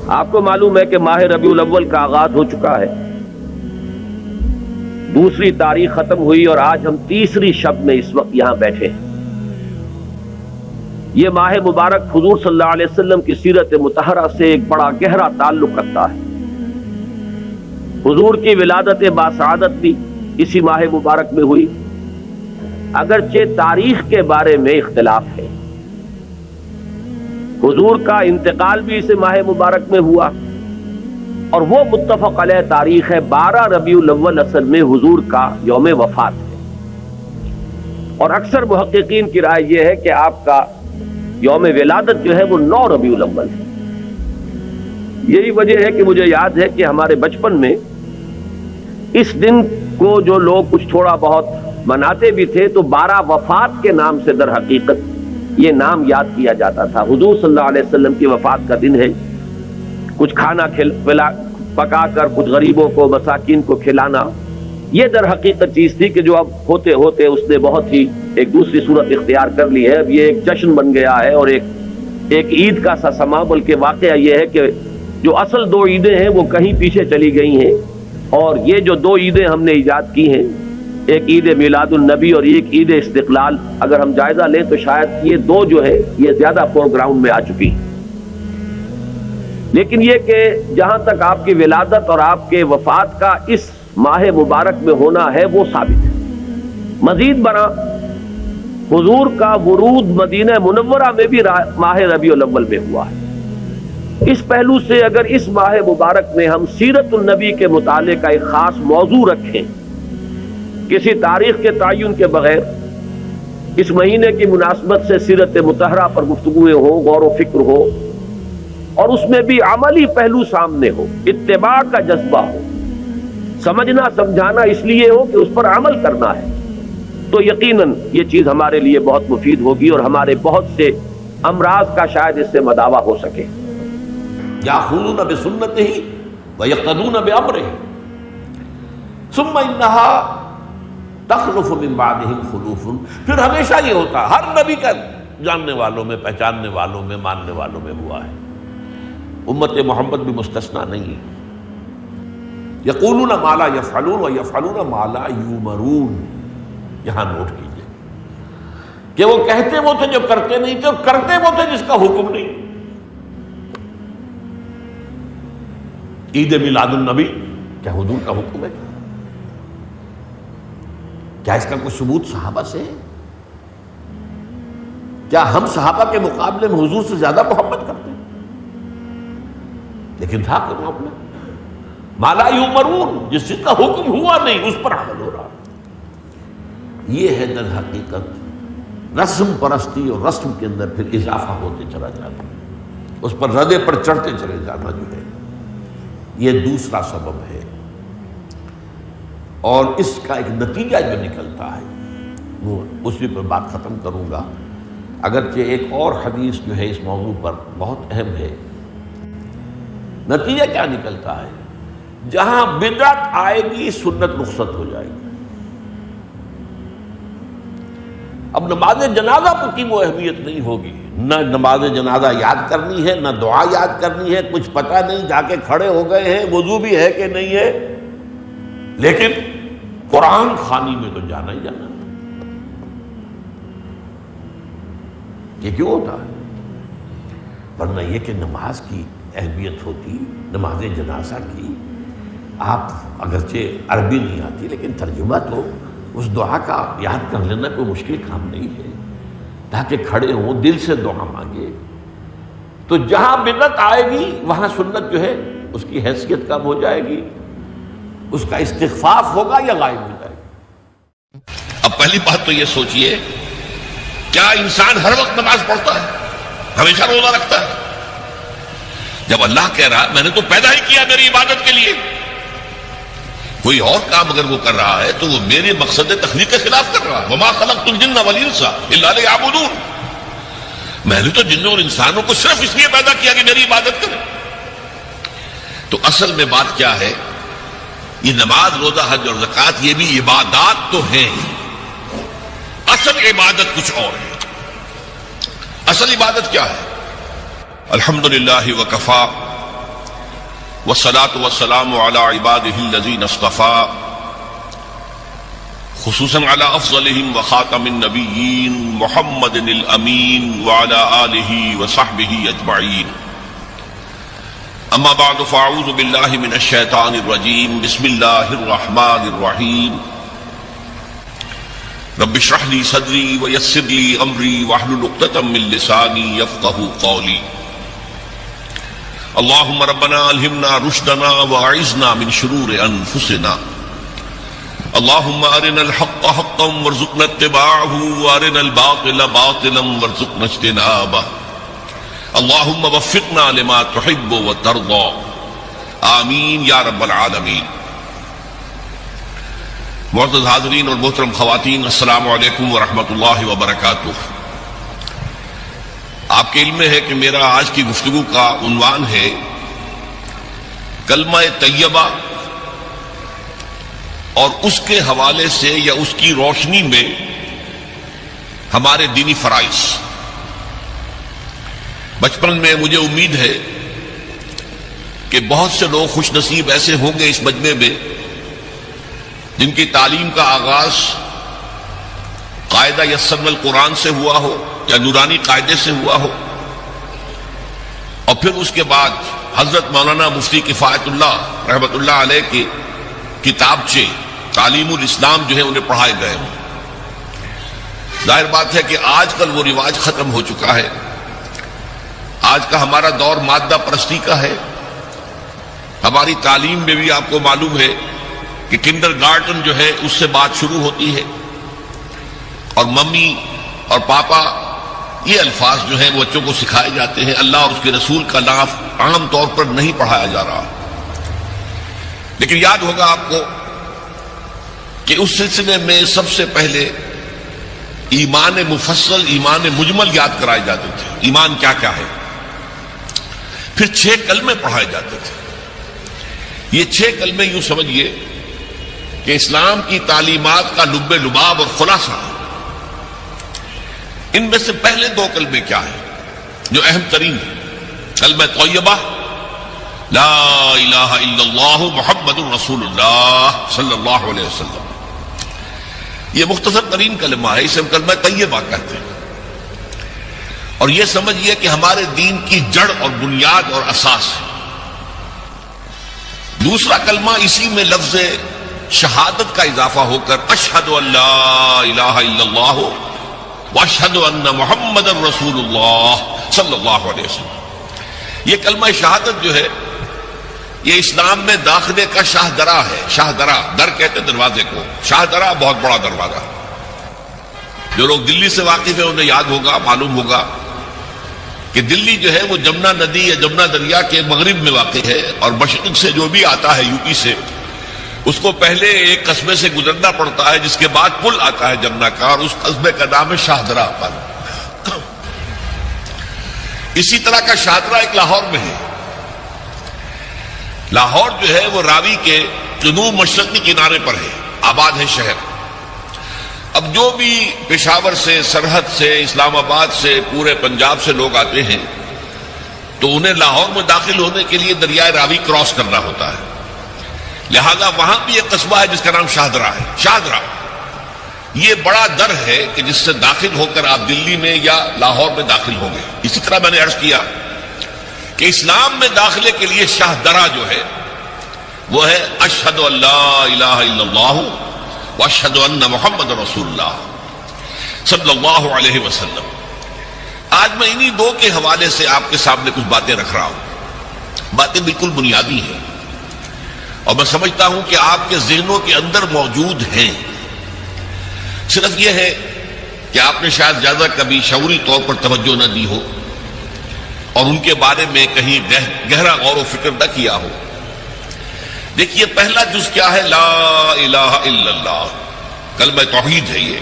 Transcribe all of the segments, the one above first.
آپ کو معلوم ہے کہ ماہ ربیع الاول کا آغاز ہو چکا ہے، دوسری تاریخ ختم ہوئی اور آج ہم تیسری شب میں اس وقت یہاں بیٹھے ہیں۔ یہ ماہ مبارک حضور صلی اللہ علیہ وسلم کی سیرت مطہرہ سے ایک بڑا گہرا تعلق رکھتا ہے۔ حضور کی ولادت باسعادت بھی اسی ماہ مبارک میں ہوئی، اگرچہ تاریخ کے بارے میں اختلاف ہے۔ حضور کا انتقال بھی اس ماہ مبارک میں ہوا، اور وہ متفق علیہ تاریخ ہے 12 ربیع الاول اصل میں حضور کا یوم وفات ہے، اور اکثر محققین کی رائے یہ ہے کہ آپ کا یوم ولادت جو ہے وہ 9 ربیع الاول ہے۔ یہی وجہ ہے کہ مجھے یاد ہے کہ ہمارے بچپن میں اس دن کو جو لوگ کچھ تھوڑا بہت مناتے بھی تھے تو 12 وفات کے نام سے در حقیقت یہ نام یاد کیا جاتا تھا۔ حضور صلی اللہ علیہ وسلم کی وفات کا دن ہے، کچھ کھانا پکا کر کچھ غریبوں کو مساکین کو کھلانا، یہ در حقیقت چیز تھی کہ جو اب ہوتے ہوتے اس نے بہت ہی ایک دوسری صورت اختیار کر لی ہے۔ اب یہ ایک جشن بن گیا ہے اور ایک عید کا سا سما، بلکہ واقعہ یہ ہے کہ جو اصل 2 عیدیں ہیں وہ کہیں پیچھے چلی گئی ہیں، اور یہ جو 2 عیدیں ہم نے ایجاد کی ہیں، ایک عید میلاد النبی اور ایک عید استقلال، اگر ہم جائزہ لیں تو شاید یہ 2 جو ہے یہ زیادہ فور گراؤنڈ میں آ چکی ہیں۔ لیکن یہ کہ جہاں تک آپ کی ولادت اور آپ کے وفات کا اس ماہ مبارک میں ہونا ہے وہ ثابت ہے۔ مزید برآں حضور کا ورود مدینہ منورہ میں بھی ماہ ربیع الاول میں ہوا ہے۔ اس پہلو سے اگر اس ماہ مبارک میں ہم سیرت النبی کے مطالعے کا ایک خاص موضوع رکھیں، کسی تاریخ کے تعین کے بغیر اس مہینے کی مناسبت سے سیرت مطہرہ پر گفتگویں ہو، غور و فکر ہو، اور اس میں بھی عملی پہلو سامنے ہو، اتباع کا جذبہ ہو، سمجھنا سمجھانا اس لیے ہو کہ اس پر عمل کرنا ہے، تو یقیناً یہ چیز ہمارے لیے بہت مفید ہوگی اور ہمارے بہت سے امراض کا شاید اس سے مداوع ہو سکے۔ یاخذون بسنتہ ویقتدون بامرہ ثم انہا تخلف من بعدہم خلوف۔ پھر ہمیشہ یہ ہوتا ہے، ہر نبی کا جاننے والوں میں، پہچاننے والوں میں، ماننے والوں میں ہوا ہے، امت محمد بھی مستثنیٰ نہیں ہے۔ یقولون ما لا یفعلون ویفعلون ما لا یؤمرون۔ یہاں نوٹ کیجئے کہ وہ کہتے وہ تھے جو کرتے نہیں تھے، اور کرتے وہ تھے جس کا حکم نہیں۔ عید میلاد النبی کیا حضور کا حکم ہے؟ کیا اس کا کوئی ثبوت صحابہ سے ہے؟ کیا ہم صحابہ کے مقابلے میں حضور سے زیادہ محبت کرتے ہیں؟ لیکن تھا کہ معاملہ ما لا یؤمرون، جس چیز کا حکم ہوا نہیں اس پر عمل ہو رہا۔ یہ ہے در حقیقت رسم پرستی، اور رسم کے اندر پھر اضافہ ہوتے چلا جاتا، اس پر ردے پر چڑھتے چلے جانا جو ہے یہ دوسرا سبب ہے۔ اور اس کا ایک نتیجہ جو نکلتا ہے وہ اسی پر بات ختم کروں گا، اگرچہ ایک اور حدیث جو ہے اس موضوع پر بہت اہم ہے۔ نتیجہ کیا نکلتا ہے؟ جہاں بدعت آئے گی سنت رخصت ہو جائے گی۔ اب نماز جنازہ کی وہ اہمیت نہیں ہوگی، نہ نماز جنازہ یاد کرنی ہے، نہ دعا یاد کرنی ہے، کچھ پتہ نہیں، جا کے کھڑے ہو گئے ہیں، وضو بھی ہے کہ نہیں ہے، لیکن قرآن خوانی میں تو جانا ہی جانا۔ یہ کیوں ہوتا ہے؟ ورنہ یہ کہ نماز کی اہمیت ہوتی، نماز جنازہ کی، آپ اگرچہ عربی نہیں آتی لیکن ترجمہ تو اس دعا کا یاد کر لینا کوئی مشکل کام نہیں ہے، تاکہ کھڑے ہوں دل سے دعا مانگے۔ تو جہاں بدعت آئے گی وہاں سنت جو ہے اس کی حیثیت کم ہو جائے گی، اس کا استخفاف ہوگا یا غائب ہو جائے گا۔ اب پہلی بات تو یہ سوچئے، کیا انسان ہر وقت نماز پڑھتا ہے، ہمیشہ روزہ رکھتا ہے؟ جب اللہ کہہ رہا ہے میں نے تو پیدا ہی کیا میری عبادت کے لیے، کوئی اور کام اگر وہ کر رہا ہے تو وہ میرے مقصد تخلیق کے خلاف کر رہا ہے۔ وما خلقت الجن والانس الا لیعبدون، میں نے تو جنوں اور انسانوں کو صرف اس لیے پیدا کیا کہ میری عبادت کریں۔ تو اصل میں بات کیا ہے؟ یہ نماز، روزہ، حج اور زکوٰۃ یہ بھی عبادات تو ہیں، اصل عبادت کچھ اور ہے۔ اصل عبادت کیا ہے؟ الحمدللہ وکفا والصلاة والسلام على عباده الذين اصطفى خصوصا على افضلهم وخاتم النبيين محمد الامين وعلى آله وصحبه اجمعين. اما بعد فاعوذ بالله من الشيطان الرجيم. بسم الله الرحمن الرحيم. رب اشرح لي صدري ويسر لي امري واحلل عقدة من لساني يفقهوا قولي. اللهم ربنا الهمنا رشدنا واعذنا من شرور انفسنا. اللهم ارنا الحق حقا وارزقنا اتباعه وارنا الباطل باطلا وارزقنا اجتنابه. اللهم وفقنا لما تحب وترضى. آمین یا رب العالمین. معزز حاضرین اور محترم خواتین، السلام علیکم ورحمۃ اللہ وبرکاتہ. آپ کے علم میں ہے کہ میرا آج کی گفتگو کا عنوان ہے کلمہ طیبہ اور اس کے حوالے سے یا اس کی روشنی میں ہمارے دینی فرائض. بچپن میں مجھے امید ہے کہ بہت سے لوگ خوش نصیب ایسے ہوں گے اس مجمع میں جن کی تعلیم کا آغاز قاعدہ یسر القرآن سے ہوا ہو یا نورانی قاعدے سے ہوا ہو، اور پھر اس کے بعد حضرت مولانا مفتی کفایت اللہ رحمۃ اللہ علیہ کے کتابچے تعلیم الاسلام جو ہے انہیں پڑھائے گئے ہوں. ظاہر بات ہے کہ آج کل وہ رواج ختم ہو چکا ہے. آج کا ہمارا دور مادہ پرستی کا ہے. ہماری تعلیم میں بھی آپ کو معلوم ہے کہ کنڈر گارڈن جو ہے اس سے بات شروع ہوتی ہے، اور ممی اور پاپا یہ الفاظ جو ہیں وہ بچوں کو سکھائے جاتے ہیں. اللہ اور اس کے رسول کا نام عام طور پر نہیں پڑھایا جا رہا. لیکن یاد ہوگا آپ کو کہ اس سلسلے میں سب سے پہلے ایمان مفصل، ایمان مجمل یاد کرائے جاتے تھے. ایمان کیا کیا ہے. پھر 6 کلمے پڑھائے جاتے تھے. یہ 6 کلمے یوں سمجھیے کہ اسلام کی تعلیمات کا لب لباب اور خلاصہ. ان میں سے پہلے 2 کلمے کیا ہیں جو اہم ترین ہیں؟ کلمہ طیبہ لا الہ الا اللہ محمد رسول اللہ صلی اللہ علیہ وسلم. یہ مختصر ترین کلمہ ہے، اسے ہم کلمہ طیبہ کہتے ہیں. اور یہ سمجھیے کہ ہمارے دین کی جڑ اور بنیاد اور اساس ہے. دوسرا کلمہ اسی میں لفظ شہادت کا اضافہ ہو کر اشہد ان لا الہ الا اللہ واشہد ان محمد رسول اللہ صلی اللہ علیہ وسلم. یہ کلمہ شہادت جو ہے یہ اسلام میں داخلے کا شاہ درا ہے. شاہ درا، در کہتے دروازے کو، شاہ درا بہت بڑا دروازہ. جو لوگ دلی سے واقف ہیں انہیں یاد ہوگا، معلوم ہوگا کہ دلی جو ہے وہ جمنا ندی یا جمنا دریا کے مغرب میں واقع ہے، اور مشرق سے جو بھی آتا ہے یو پی سے اس کو پہلے ایک قصبے سے گزرنا پڑتا ہے جس کے بعد پل آتا ہے جمنا کا، اور اس قصبے کا نام ہے شاہدرہ پر. اسی طرح کا شاہدرہ ایک لاہور میں ہے. لاہور جو ہے وہ راوی کے جنوب مشرقی کنارے پر ہے، آباد ہے شہر. اب جو بھی پشاور سے، سرحد سے، اسلام آباد سے، پورے پنجاب سے لوگ آتے ہیں تو انہیں لاہور میں داخل ہونے کے لیے دریائے راوی کراس کرنا ہوتا ہے. لہذا وہاں بھی ایک قصبہ ہے جس کا نام شاہدرہ ہے. شاہدرہ یہ بڑا در ہے کہ جس سے داخل ہو کر آپ دلی میں یا لاہور میں داخل ہوں گے. اسی طرح میں نے عرض کیا کہ اسلام میں داخلے کے لیے شاہدرہ جو ہے وہ ہے اشہد ان لا الہ الا اللہ واشہد ان محمد رسول اللہ صلی اللہ علیہ وسلم. آج میں انہی 2 کے حوالے سے آپ کے سامنے کچھ باتیں رکھ رہا ہوں. باتیں بالکل بنیادی ہیں اور میں سمجھتا ہوں کہ آپ کے ذہنوں کے اندر موجود ہیں. صرف یہ ہے کہ آپ نے شاید زیادہ کبھی شعوری طور پر توجہ نہ دی ہو اور ان کے بارے میں کہیں گہرا غور و فکر نہ کیا ہو. دیکھیے پہلا جز کیا ہے؟ لا الہ الا اللہ. کلمہ توحید ہے. یہ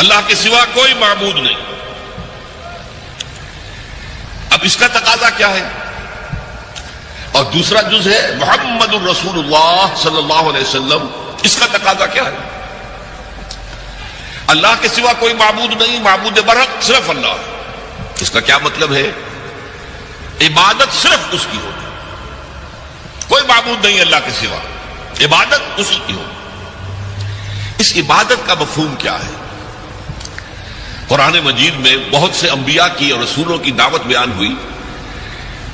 اللہ کے سوا کوئی معبود نہیں. اب اس کا تقاضا کیا ہے؟ اور دوسرا جز ہے محمد الرسول اللہ صلی اللہ علیہ وسلم. اس کا تقاضا کیا ہے؟ اللہ کے سوا کوئی معبود نہیں، معبود برحق صرف اللہ. اس کا کیا مطلب ہے؟ عبادت صرف اس کی ہوگی. معبود نہیں اللہ کے سوا، عبادت اسی کی ہو۔ اس عبادت کا مفہوم کیا ہے؟ قرآن مجید میں بہت سے انبیاء کی اور رسولوں کی دعوت بیان ہوئی،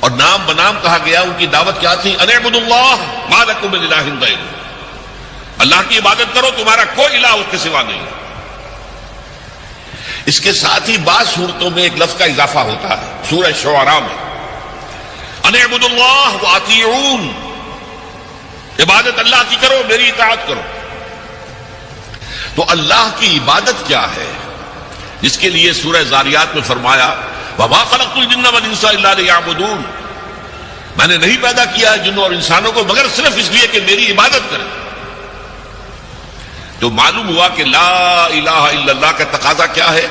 اور نام بنام کہا گیا۔ ان کی دعوت کیا تھی؟ ان اعبدوا اللہ ما لکم من الہ غیرہ، اللہ کی عبادت کرو، تمہارا کوئی الہ اس کے سوا نہیں۔ اس کے ساتھ ہی بعض صورتوں میں ایک لفظ کا اضافہ ہوتا ہے۔ سورہ شعراء میں ان اعبدوا اللہ واطیعون، عبادت اللہ کی کرو، میری اطاعت کرو۔ تو اللہ کی عبادت کیا ہے؟ جس کے لیے سورہ زاریات میں فرمایا وما خلقت الجن والانس الا لیعبدون، میں نے نہیں پیدا کیا ہے جنوں اور انسانوں کو مگر صرف اس لیے کہ میری عبادت کریں۔ تو معلوم ہوا کہ لا الہ الا اللہ کا تقاضا کیا ہے؟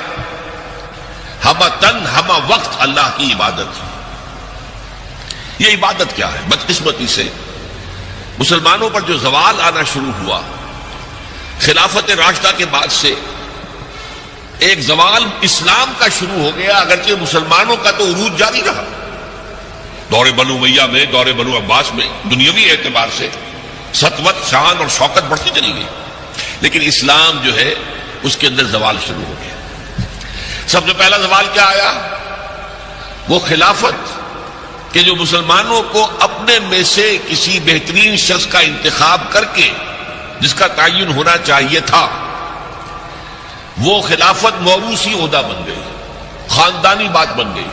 ہمہ تن ہمہ وقت اللہ کی عبادت۔ یہ عبادت کیا ہے؟ بدقسمتی سے مسلمانوں پر جو زوال آنا شروع ہوا خلافت راشدہ کے بعد سے، ایک زوال اسلام کا شروع ہو گیا، اگرچہ مسلمانوں کا تو عروج جاری رہا۔ دور بنو امیہ میں، دور بنو عباس میں دنیاوی اعتبار سے سطوت، شان اور شوکت بڑھتی چلی گئی، لیکن اسلام جو ہے اس کے اندر زوال شروع ہو گیا۔ سب سے پہلا زوال کیا آیا؟ وہ خلافت کہ جو مسلمانوں کو اپنے میں سے کسی بہترین شخص کا انتخاب کر کے جس کا تعین ہونا چاہیے تھا، وہ خلافت موروثی عہدہ بن گئی، خاندانی بات بن گئی،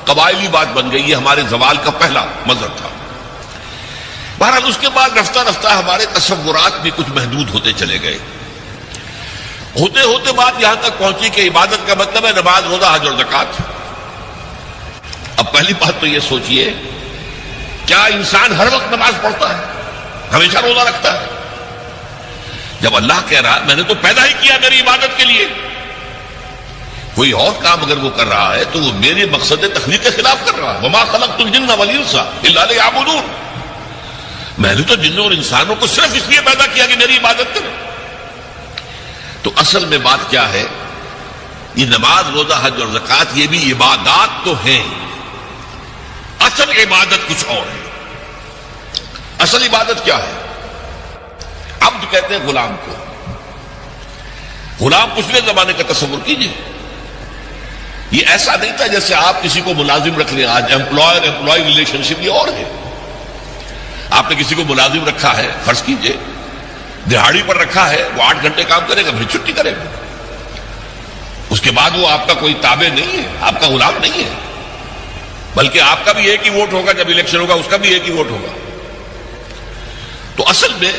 قبائلی بات بن گئی۔ یہ ہمارے زوال کا پہلا منظر تھا۔ بہرحال اس کے بعد رفتہ رفتہ ہمارے تصورات بھی کچھ محدود ہوتے چلے گئے، ہوتے ہوتے بات یہاں تک پہنچی کہ عبادت کا مطلب ہے نماز، روزہ، حج اور زکوٰۃ۔ اب پہلی بات تو یہ سوچئے، کیا انسان ہر وقت نماز پڑھتا ہے، ہمیشہ روزہ رکھتا ہے؟ جب اللہ کہہ رہا میں نے تو پیدا ہی کیا میری عبادت کے لیے، کوئی اور کام اگر وہ کر رہا ہے تو وہ میرے مقصد تخلیق کے خلاف کر رہا ہے۔ وما خلقت الجن والانس الا لیعبدون، میں نے تو جنوں اور انسانوں کو صرف اس لیے پیدا کیا کہ میری عبادت کریں۔ تو اصل میں بات کیا ہے؟ یہ نماز، روزہ، حج اور زکوٰۃ یہ بھی عبادات تو ہیں، اصل عبادت کچھ اور ہے۔ اصل عبادت کیا ہے؟ عبد کہتے ہیں غلام کو۔ غلام پچھلے زمانے کا تصور کیجیے، یہ ایسا نہیں تھا جیسے آپ کسی کو ملازم رکھ لیں۔ آج امپلائر امپلائی ریلیشن شپ یہ اور ہے۔ آپ نے کسی کو ملازم رکھا ہے، فرض کیجئے دہاڑی پر رکھا ہے، وہ 8 گھنٹے کام کرے گا پھر چھٹی کرے گا، اس کے بعد وہ آپ کا کوئی تابع نہیں ہے، آپ کا غلام نہیں ہے، بلکہ آپ کا بھی ایک ہی ووٹ ہوگا، جب الیکشن ہوگا اس کا بھی ایک ہی ووٹ ہوگا۔ تو اصل میں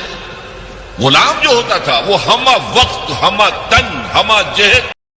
غلام جو ہوتا تھا وہ ہمہ وقت، ہمہ تن، ہمہ جہد